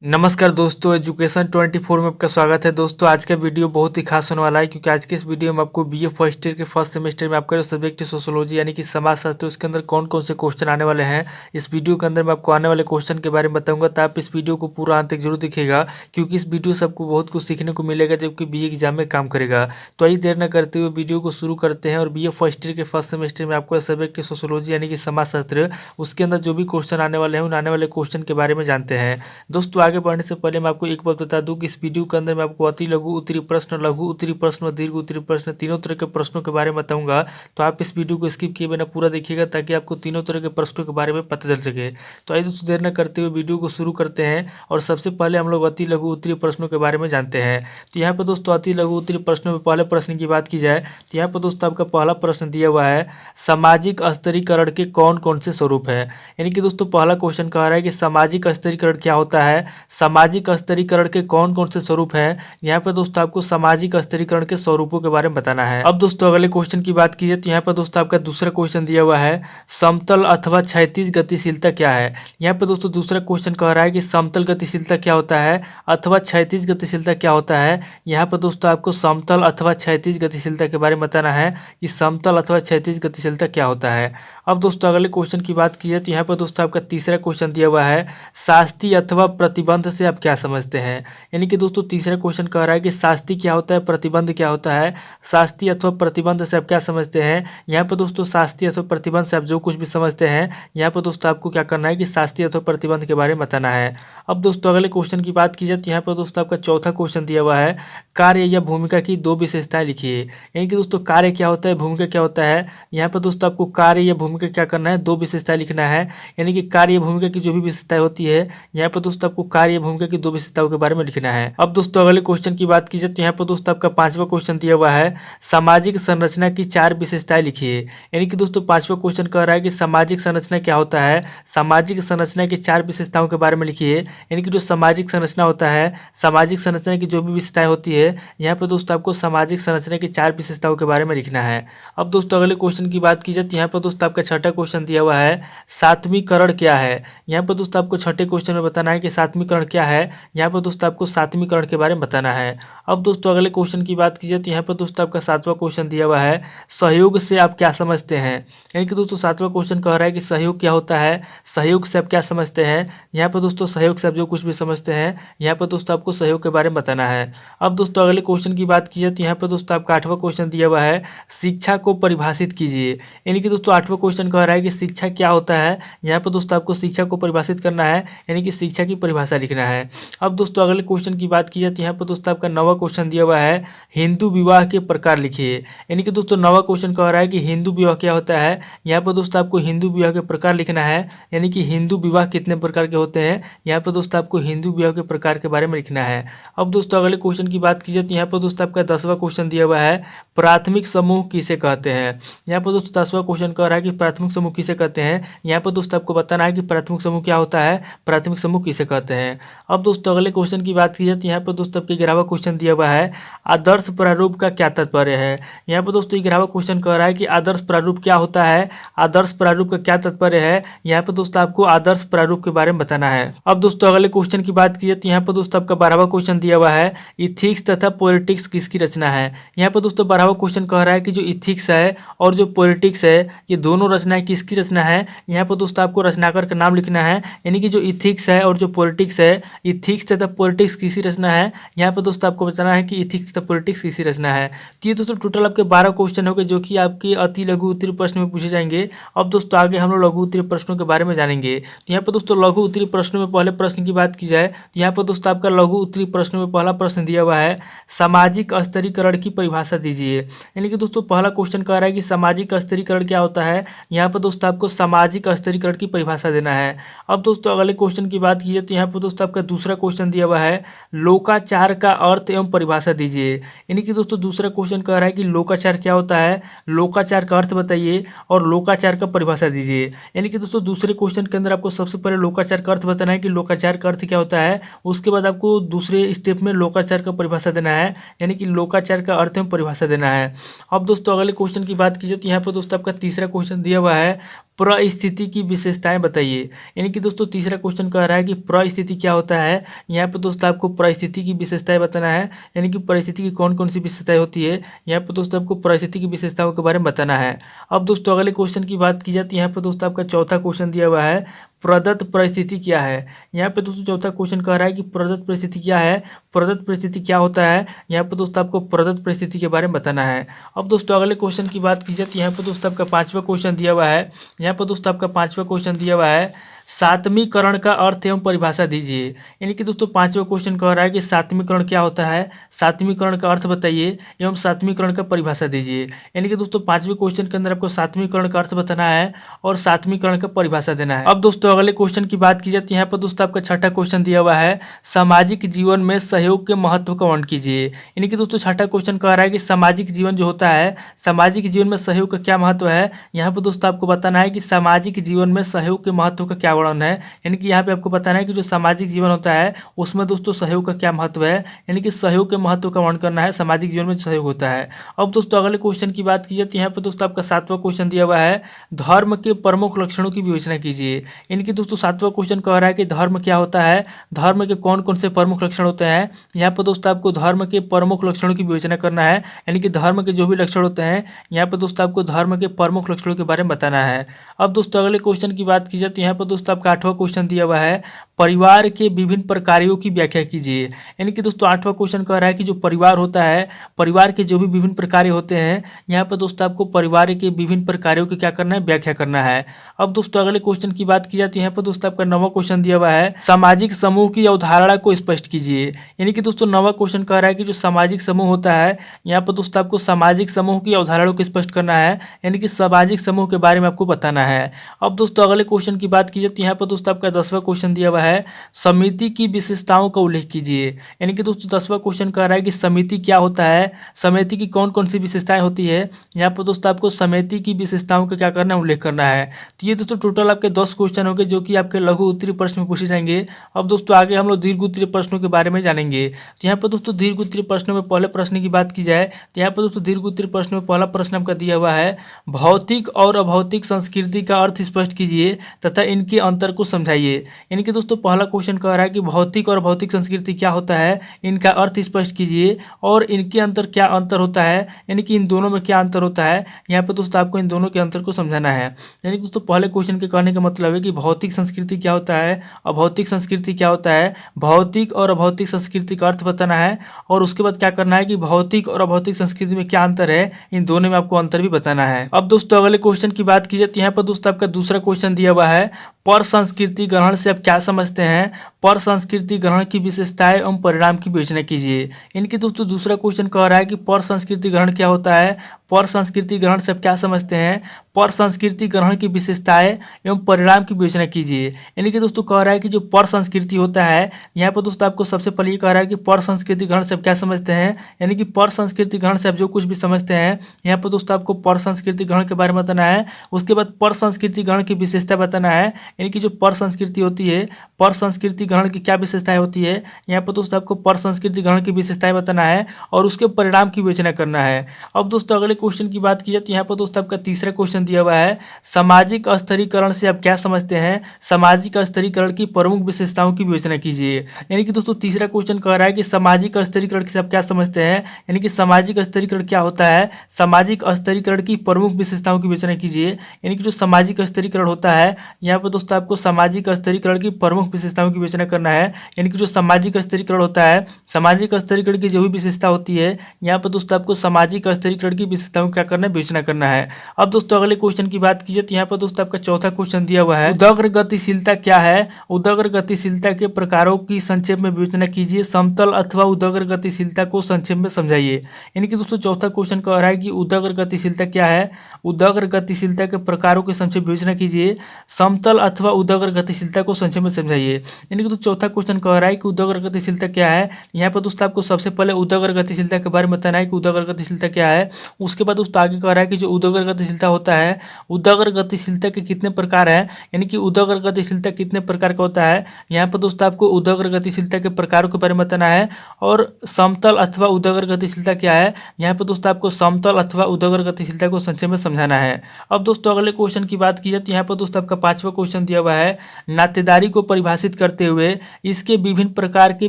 नमस्कार दोस्तों, एजुकेशन 24 में आपका स्वागत है। दोस्तों आज का वीडियो बहुत ही खास होने वाला है क्योंकि आज के इस वीडियो में आपको बीए फर्स्ट ईयर के फर्स्ट सेमेस्टर में आपका जो सब्जेक्ट है सोशियोलॉजी यानी कि समाजशास्त्र, उसके अंदर कौन कौन से क्वेश्चन आने वाले हैं, इस वीडियो के अंदर मैं आपको आने वाले क्वेश्चन के बारे में बताऊंगा। तो आप इस वीडियो को पूरा अंत तक जरूर दिखेगा क्योंकि इस वीडियो से आपको बहुत कुछ सीखने को मिलेगा जबकि बीए एग्जाम में काम करेगा। तो आइए देर न करते हुए वीडियो को शुरू करते हैं। और बीए फर्स्ट ईयर के फर्स्ट सेमेस्टर में आपको सब्जेक्ट है सोशियोलॉजी यानी कि समाजशास्त्र, उसके अंदर जो भी क्वेश्चन आने वाले हैं उन आने वाले क्वेश्चन के बारे में जानते हैं। दोस्तों आगे बढ़ने से पहले मैं आपको एक बात बता दूं कि इस वीडियो के अंदर मैं आपको अति लघु उत्तरी प्रश्न, लघु उत्तरी प्रश्न और दीर्घ उत्तरी प्रश्न, तीनों तरह के प्रश्नों के बारे में बताऊंगा। तो आप इस वीडियो को स्किप किए बिना पूरा देखिएगा ताकि आपको तीनों तरह के प्रश्नों के बारे में पता चल सके। तो आइए दोस्तों देर न करते हुए वीडियो को शुरू करते हैं। और सबसे पहले हम लोग अति लघु उत्तरी प्रश्नों के बारे में जानते हैं। तो यहाँ पर दोस्तों अति लघु उत्तरी प्रश्नों में पहले प्रश्न की बात की जाए तो यहाँ पर दोस्तों आपका पहला प्रश्न दिया हुआ है, सामाजिक स्तरीकरण के कौन कौन से स्वरूप है। यानी कि दोस्तों पहला क्वेश्चन कह रहा है कि सामाजिक स्तरीकरण क्या होता है, सामाजिक स्तरीकरण के कौन कौन से स्वरूप हैं। यहाँ पर दोस्तों आपको सामाजिक स्तरीकरण के स्वरूपों के बारे में बताना है। अब दोस्तों अगले क्वेश्चन की बात की जाए तो यहाँ पर दोस्तों आपका दूसरा क्वेश्चन दिया हुआ है, समतल अथवा क्षैतिज गतिशीलता क्या है। यहाँ पर दोस्तों दूसरा क्वेश्चन कह रहा है कि समतल गतिशीलता क्या होता है अथवा क्षैतिज गतिशीलता क्या होता है। यहाँ पर दोस्तों आपको समतल अथवा क्षैतिज गतिशीलता के बारे में बताना है कि समतल अथवा क्षैतिज गतिशीलता क्या होता है। अब दोस्तों अगले क्वेश्चन की बात की जाए तो यहाँ पर दोस्तों आपका तीसरा क्वेश्चन दिया हुआ है, शास्ति अथवा प्रतिबंध से आप क्या समझते हैं। यानी कि दोस्तों तीसरा क्वेश्चन कह रहा है कि शास्ति क्या होता है, प्रतिबंध क्या होता है। शास्ति अथवा प्रतिबंध से आप क्या समझते हैं। यहाँ पर दोस्तों शास्ति अथवा प्रतिबंध से आप जो कुछ भी समझते हैं, यहाँ पर दोस्तों आपको क्या करना है कि शास्ति अथवा प्रतिबंध के बारे में बताना है। अब दोस्तों अगले क्वेश्चन की बात की जाए तो यहाँ पर दोस्तों आपका चौथा क्वेश्चन दिया हुआ है, कार्य या भूमिका की दो विशेषताएं लिखिए। यानी कि दोस्तों कार्य क्या होता है, भूमिका क्या होता है। यहाँ पर दोस्तों आपको कार्य या भूमिका क्या करना है, दो विशेषताएं लिखना है। यानी कि कार्य या भूमिका की जो भी विशेषताएं होती है, यहाँ पर दोस्तों आपको कार्य या भूमिका की दो विशेषताओं के बारे में लिखना है। अब दोस्तों अगले क्वेश्चन की बात की जाए तो यहाँ पर दोस्तों आपका पांचवा क्वेश्चन दिया हुआ है, सामाजिक संरचना की चार विशेषताएं लिखिए। यानी कि दोस्तों पांचवा क्वेश्चन कह रहा है कि सामाजिक संरचना क्या होता है, सामाजिक संरचना की चार विशेषताओं के बारे में लिखिए। यानी कि जो सामाजिक संरचना होता है, सामाजिक संरचना की जो भी विशेषताएं होती है, यहाँ पर दोस्तों आपको सामाजिक संरचना की चार विशेषताओं के बारे में लिखना है। अब दोस्तों अगले क्वेश्चन की बात की जाए तो यहाँ पर दोस्तों आपका छठा क्वेश्चन दिया हुआ है, सातवीकरण क्या है। यहाँ पर दोस्तों आपको छठे क्वेश्चन में बताना है कि सातवीकरण क्या है। यहाँ पर दोस्तों आपको सातवीकरण के बारे में बताना है। अब दोस्तों अगले क्वेश्चन की बात की जाए तो यहाँ पर दोस्तों आपका सातवां क्वेश्चन दिया हुआ है, सहयोग से आप क्या समझते हैं। यानी कि दोस्तों सातवां क्वेश्चन कह रहा है कि सहयोग क्या होता है, सहयोग से आप क्या समझते हैं। यहाँ पर दोस्तों सहयोग से आप जो कुछ भी समझते हैं, यहाँ पर दोस्तों आपको सहयोग के बारे में बताना है। अब दोस्तों अगले क्वेश्चन की बात की जाए तो यहाँ पर दोस्तों आपका आठवां क्वेश्चन दिया हुआ है, शिक्षा को परिभाषित कीजिए। यानी कि दोस्तों आठवां क्वेश्चन कह रहा है कि शिक्षा क्या होता है। यहाँ पर दोस्तों आपको शिक्षा को परिभाषित करना है, यानी कि शिक्षा की परिभाषा लिखना है। अब दोस्तों अगले क्वेश्चन की बात की जाए तो यहाँ पर दोस्तों आपका नवा क्वेश्चन दिया हुआ है, हिंदू विवाह के प्रकार लिखिए। यानी कि दोस्तों नवा क्वेश्चन कह रहा है कि हिंदू विवाह क्या होता है। यहाँ पर दोस्तों आपको हिंदू विवाह के प्रकार लिखना है, यानी कि हिंदू विवाह कितने प्रकार के होते हैं। यहाँ पर दोस्तों आपको हिंदू विवाह के प्रकार के बारे में लिखना है। अब दोस्तों अगले क्वेश्चन की बात की जाए तो यहाँ पर दोस्तों आपका 10वां क्वेश्चन दिया हुआ है, प्राथमिक समूह किसे कहते हैं। यहाँ पर दोस्तों 10वां क्वेश्चन कह रहा है कि प्राथमिक समूह किसे कहते हैं। यहाँ पर दोस्तों आपको बताना है कि प्राथमिक समूह क्या होता है, प्राथमिक समूह किसे कहते हैं। अब दोस्तों अगले क्वेश्चन की बात की जाए तो यहाँ पर दोस्तों आपके 11वां क्वेश्चन दिया हुआ है, आदर्श प्रारूप का क्या तात्पर्य है। यहाँ पर दोस्तों 11वां क्वेश्चन कह रहा है कि आदर्श प्रारूप क्या होता है, आदर्श प्रारूप का क्या तात्पर्य है। यहाँ पर दोस्तों आपको आदर्श प्रारूप के बारे में बताना है। अब दोस्तों अगले क्वेश्चन की बात की जाए तो यहाँ पर दोस्तों आपका 12वां क्वेश्चन दिया हुआ है, इथिक्स तथा पॉलिटिक्स किसकी रचना है। यहाँ पर दोस्तों 12वां क्वेश्चन कह रहा है कि जो इथिक्स है और जो पॉलिटिक्स है, ये दोनों रचनाएं किसकी रचना है। यहाँ पर दोस्तों आपको रचनाकार का नाम लिखना है, यानी कि जो इथिक्स है और जो पॉलिटिक्स है, इथिक्स तथा पॉलिटिक्स किसी रचना है। यहाँ पर दोस्तों आपको बताना है कि इथिक्स तथा पॉलिटिक्स किसी रचना है। तो ये दोस्तों टोटल आपके 12 क्वेश्चन हो गए जो कि आपके अति लघु उत्तरीय प्रश्न में पूछे जाएंगे। अब दोस्तों आगे हम लोग लघु उत्तरीय प्रश्नों के बारे में जानेंगे। तो यहाँ पर दोस्तों लघु उत्तरीय प्रश्नों में पहले प्रश्न की बात की जाए तो यहाँ पर दोस्तों आपका लघु उत्तरीय प्रश्नों में पहला प्रश्न दिया हुआ है, सामाजिक स्तरीकरण की परिभाषा दीजिए। यानी कि दोस्तों पहला क्वेश्चन कह रहा है कि सामाजिक स्तरीकरण क्या होता है। यहाँ पर दोस्तों आपको सामाजिक स्तरीकरण की परिभाषा देना है। अब दोस्तों अगले क्वेश्चन की बात की जाए तो यहाँ पर दोस्तों आपका दूसरा क्वेश्चन दिया हुआ है, लोकाचार का अर्थ एवं परिभाषा दीजिए। यानी कि दोस्तों दूसरा क्वेश्चन कह रहा है कि लोकाचार क्या होता है, लोकाचार का अर्थ बताइए और लोकाचार का परिभाषा दीजिए। यानी कि दोस्तों दूसरे क्वेश्चन के अंदर आपको सबसे पहले लोकाचार का अर्थ बताना है कि लोकाचार का अर्थ क्या होता है। उसके बाद आपको दूसरे स्टेप में लोकाचार का परिभाषा देना है, यानी कि लोकाचार का अर्थ एवं परिभाषा देना है। अब दोस्तों अगले क्वेश्चन की बात की जाए तो यहाँ पर दोस्तों आपका तीसरा क्वेश्चन दिया हुआ है, परिस्थिति की विशेषताएं बताइए। यानी कि दोस्तों तीसरा क्वेश्चन कह रहा है कि परिस्थिति क्या होता है। यहाँ पर दोस्तों आपको परिस्थिति की विशेषताएं बताना है, यानी कि परिस्थिति की कौन कौन सी विशेषताएं होती है। यहाँ पर दोस्तों आपको परिस्थिति की विशेषताओं के बारे में बताना है। अब दोस्तों अगले क्वेश्चन की बात की जाती है, यहाँ पर दोस्तों आपका चौथा क्वेश्चन दिया हुआ है, प्रदत्त परिस्थिति क्या है। यहाँ पे दोस्तों चौथा क्वेश्चन कह रहा है कि प्रदत्त परिस्थिति क्या है, प्रदत्त परिस्थिति क्या होता है। यहाँ पे दोस्तों आपको प्रदत्त परिस्थिति के बारे में बताना है। अब दोस्तों अगले क्वेश्चन की बात की जाए तो यहाँ पे दोस्तों आपका पांचवा क्वेश्चन दिया हुआ है। यहाँ पे दोस्तों आपका पांचवा क्वेश्चन दिया हुआ है, सातवीकरण का अर्थ एवं परिभाषा दीजिए। यानी कि दोस्तों पांचवा क्वेश्चन कह रहा है कि सातवीकरण क्या होता है, सातवीकरण का अर्थ बताइए एवं सातवीकरण का परिभाषा दीजिए। यानी कि दोस्तों पांचवें क्वेश्चन के अंदर आपको सातवीकरण का अर्थ बताना है और सातवीकरण का परिभाषा देना है। अब दोस्तों अगले क्वेश्चन की बात की जाती है, यहाँ पर दोस्तों आपका छठा क्वेश्चन दिया हुआ है, सामाजिक जीवन में सहयोग के महत्व का वर्णन कीजिए। यानी कि दोस्तों छठा क्वेश्चन कह रहा है कि सामाजिक जीवन जो होता है, सामाजिक जीवन में सहयोग का क्या महत्व है। यहाँ पर दोस्तों आपको बताना है कि सामाजिक जीवन में सहयोग के महत्व का क्या वर्णन है। यानी कि यहाँ पे आपको बताना है कि जो सामाजिक जीवन होता है उसमें दोस्तों सहयोग का क्या महत्व है, यानी कि सहयोग के महत्व का वर्णन करना है, सामाजिक जीवन में सहयोग होता है। अब दोस्तों अगले क्वेश्चन की बात की जाए तो यहाँ पर दोस्तों आपका सातवां क्वेश्चन दिया हुआ है, धर्म के प्रमुख लक्षणों की विवेचना कीजिए। यानी कि दोस्तों सातवां क्वेश्चन कह रहा है कि धर्म क्या होता है, धर्म के कौन कौन से प्रमुख लक्षण होते हैं। यहाँ पर दोस्तों आपको धर्म के प्रमुख लक्षणों की विवेचना करना है, यानी कि धर्म के जो भी लक्षण होते हैं यहाँ पर दोस्तों आपको धर्म के प्रमुख लक्षणों के बारे में बताना है। अब दोस्तों अगले क्वेश्चन की बात की जाए तो यहाँ पर दोस्तों आपका आठवां क्वेश्चन दिया हुआ है, परिवार के विभिन्न प्रकारों की व्याख्या कीजिए। यानी कि दोस्तों आठवां क्वेश्चन कह रहा है कि जो परिवार होता है, परिवार के जो भी विभिन्न प्रकार होते हैं, यहाँ पर दोस्तों आपको परिवार के विभिन्न प्रकारों की क्या करना है, व्याख्या करना है। अब दोस्तों अगले क्वेश्चन की बात की जाती है, यहाँ पर दोस्तों आपका नौवां क्वेश्चन दिया हुआ है, सामाजिक समूह की अवधारणा को स्पष्ट कीजिए। यानी कि दोस्तों नौवां क्वेश्चन कह रहा है कि जो सामाजिक समूह होता है, यहाँ पर दोस्तों आपको सामाजिक समूह की अवधारणा को स्पष्ट करना है, यानी कि सामाजिक समूह के बारे में आपको बताना है। अब दोस्तों अगले क्वेश्चन की बात की जाती है, यहाँ पर दोस्तों आपका 10वां क्वेश्चन दिया हुआ है, समिति की विशेषताओं का उल्लेख कीजिए। यानी कि दोस्तों 10वां क्वेश्चन कह रहा है कि समिति क्या होता है, समिति की कौन कौन सी विशेषताएं होती है। यहाँ पर दोस्तों आपको समिति की विशेषताओं का क्या करना है, उल्लेख करना है। तो ये दोस्तों टोटल आपके 10 क्वेश्चन होंगे जो कि आपके लघु उत्तरीय प्रश्न में पूछे जाएंगे। अब दोस्तों आगे हम लोग दीर्घ उत्तरीय प्रश्नों के बारे में जानेंगे। तो यहाँ पर दोस्तों दीर्घ उत्तरीय प्रश्नों में पहले प्रश्न की बात की जाए तो यहाँ पर दोस्तों दीर्घ उत्तरीय प्रश्न में पहला प्रश्न आपका दिया हुआ है, भौतिक और अभौतिक संस्कृति का अर्थ स्पष्ट कीजिए तथा इनके अंतर को समझाइए। यानी कि दोस्तों पहला क्वेश्चन कह रहा है कि भौतिक और अभौतिक संस्कृति क्या होता है, इनका अर्थ स्पष्ट कीजिए और इनके अंतर क्या अंतर होता है, यानी कि इन दोनों में क्या अंतर होता है। यहाँ पे दोस्तों आपको इन दोनों के अंतर को समझाना है। यानी कि दोस्तों पहले क्वेश्चन के कहने का मतलब है कि भौतिक संस्कृति क्या होता है, अभौतिक संस्कृति क्या होता है, भौतिक और अभौतिक संस्कृति का अर्थ बताना है और उसके बाद क्या करना है कि भौतिक और अभौतिक संस्कृति में क्या अंतर है, इन दोनों में आपको अंतर भी बताना है। अब दोस्तों अगले क्वेश्चन की बात की जाए तो यहाँ पर दोस्तों आपका दूसरा क्वेश्चन दिया हुआ है, पर संस्कृति ग्रहण से आप क्या समझते हैं, पर संस्कृति ग्रहण की विशेषताएं एवं परिणाम की विवेचना कीजिए। इनकी दोस्तों दूसरा क्वेश्चन कह रहा है कि पर संस्कृति ग्रहण क्या होता है, पर संस्कृति ग्रहण से आप क्या समझते हैं, पर संस्कृति ग्रहण की विशेषताएं एवं परिणाम की विवेचना कीजिए। यानी कि दोस्तों कह रहा है कि जो पर संस्कृति होता है, यहाँ पर दोस्तों आपको सबसे पहले ये कह रहा है कि पर संस्कृति ग्रहण से आप क्या समझते हैं, यानी कि पर संस्कृति ग्रहण से आप जो कुछ भी समझते हैं, यहाँ पर दोस्तों आपको पर संस्कृति ग्रहण के बारे में बताना है। उसके बाद पर संस्कृति ग्रहण की विशेषता बताना है, यानी कि जो पर संस्कृति होती है, पर संस्कृति ग्रहण की क्या विशेषताएं होती है, यहाँ पर दोस्तों आपको पर संस्कृति ग्रहण की विशेषताएं बताना है और उसके परिणाम की विवेचना करना है। अब दोस्तों अगले क्वेश्चन की बात की जाए तो यहाँ पर दोस्तों आपका तीसरा क्वेश्चन दिया हुआ है, सामाजिक स्तरीकरण से आप क्या समझते हैं, सामाजिक स्तरीकरण की प्रमुख विशेषताओं की विवेचना कीजिए। यानी कि दोस्तों तीसरा क्वेश्चन कह रहा है कि सामाजिक स्तरीकरण से आप क्या समझते हैं, यानी कि सामाजिक स्तरीकरण क्या होता है, सामाजिक स्तरीकरण की प्रमुख विशेषताओं की विवेचना कीजिए। यानी कि जो सामाजिक स्तरीकरण होता है, यहाँ पर दोस्तों आपको सामाजिक स्तरीकरण की प्रमुख विशेषताओं की विवेचना करना है। यानी कि जो सामाजिक स्तरीकरण होता है, सामाजिक स्तरीकरण की जो भी विशेषता होती है, यहाँ पर दोस्तों आपको सामाजिक स्तरीकरण की विशेषताओं क्या करना है, विवेचना करना है। अब दोस्तों अगले क्वेश्चन की बात कीजिए तो यहाँ पर दोस्तों आपका चौथा क्वेश्चन दिया हुआ है, उदग्र गतिशीलता क्या है, उदग्र गतिशीलता के प्रकारों की संक्षेप में विवेचना कीजिए, समतल अथवा उदग्र गतिशीलता को संक्षेप में समझाइए। यानी कि दोस्तों चौथा क्वेश्चन कह रहा है कि उदग्र गतिशीलता क्या है, उदग्र गतिशीलता के प्रकारों की संक्षेप विवेचना कीजिए, समतल अथवा उदग्र गतिशीलता को संक्षेप में समझाइए। यानी कि कि तो चौथा क्वेश्चन कह रहा है कि उद्योग गतिशीलता क्या है। यहाँ पर दोस्तों आपको सबसे पहले उद्योग गतिशीलता के बारे में बताना है कि उद्योग गतिशीलता क्या है। उसके बाद दोस्तों आगे कह रहा है कि जो उद्योग गतिशीलता होता है, उद्योग गतिशीलता के कितने प्रकार है, यानी कि उद्योग गतिशीलता कितने प्रकार का होता है। यहाँ पर दोस्तों आपको उद्योग गतिशीलता के प्रकारों के बारे में बताना है। और समतल अथवा उद्योग गतिशीलता क्या है, यहाँ पर दोस्तों आपको समतल अथवा उद्योग गतिशीलता को संक्षेप में समझाना है। अब दोस्तों अगले क्वेश्चन की बात की जाए तो यहाँ पर दोस्तों आपका पांचवा क्वेश्चन दिया हुआ है, नातेदारी को परिभाषित करते हुए इसके विभिन्न प्रकार के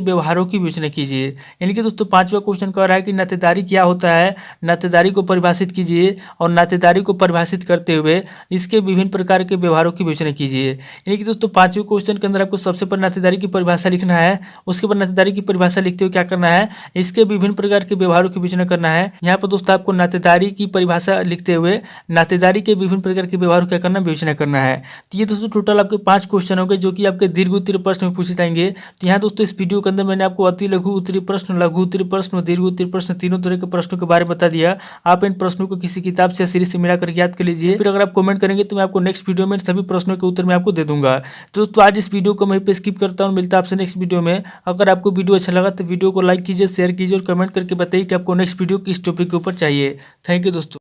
व्यवहारों की विवेचना कीजिए। यानी कि दोस्तों पांचवा क्वेश्चन कह रहा है कि नातेदारी क्या होता है, नातेदारी को परिभाषित कीजिए और नातेदारी को परिभाषित करते हुए इसके विभिन्न प्रकार के व्यवहारों की विवेचना कीजिए। यानी कि दोस्तों पांचवें क्वेश्चन के अंदर आपको सबसे पहले नातेदारी की परिभाषा लिखना है। उसके बाद नातेदारी की परिभाषा लिखते हुए क्या करना है, इसके विभिन्न प्रकार के व्यवहारों की विवेचना करना है। यहाँ पर दोस्तों आपको नातेदारी की परिभाषा लिखते हुए नातेदारी के विभिन्न प्रकार के व्यवहार क्या करना, विवेचना करना है। तो ये दोस्तों टोटल आपके 5 क्वेश्चन होंगे जो कि आपके दीर्घ उत्तरीय प्रश्न में पूछे जाएंगे। तो यहाँ दोस्तों इस वीडियो के अंदर मैंने आपको अति लघु उत्तरीय प्रश्न, लघु उत्तरीय प्रश्न और दीर्घ उत्तरीय प्रश्न तीनों तरह के प्रश्नों के बारे में बता दिया। आप इन प्रश्नों को किसी किताब से सीरीज से मिलाकर याद कर लीजिए। फिर अगर आप कमेंट करेंगे तो मैं आपको नेक्स्ट वीडियो में सभी प्रश्नों के उत्तर मैं आपको दे दूंगा। तो दोस्तों आज इस वीडियो को मैं पे स्किप करता हूँ, मिलता है आपसे नेक्स्ट वीडियो में। अगर आपको वीडियो अच्छा लगा तो वीडियो को लाइक कीजिए, शेयर कीजिए और कमेंट करके बताइए कि आपको नेक्स्ट वीडियो किस टॉपिक के ऊपर चाहिए। थैंक यू दोस्तों।